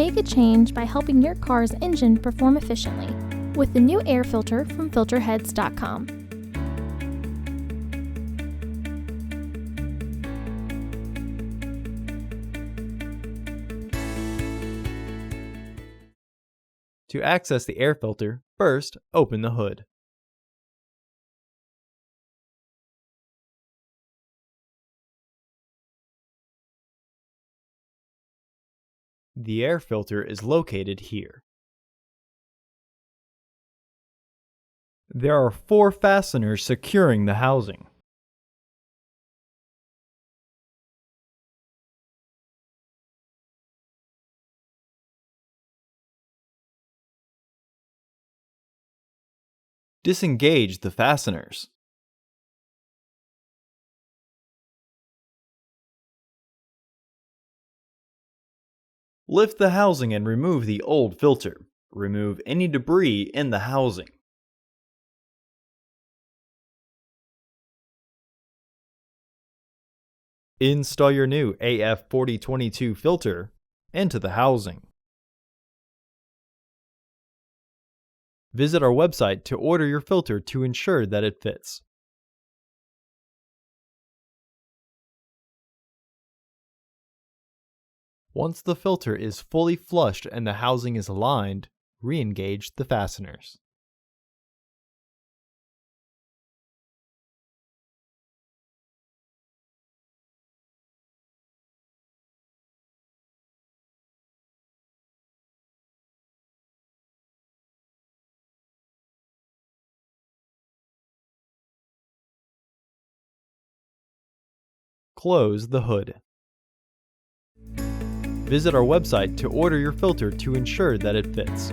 Make a change by helping your car's engine perform efficiently with the new air filter from Filterheads.com. To access the air filter, first open the hood. The air filter is located here. There are 4 fasteners securing the housing. Disengage the fasteners. Lift the housing and remove the old filter. Remove any debris in the housing. Install your new AF4022 filter into the housing. Visit our website to order your filter to ensure that it fits. Once the filter is fully flushed and the housing is aligned, re-engage the fasteners. Close the hood. Visit our website to order your filter to ensure that it fits.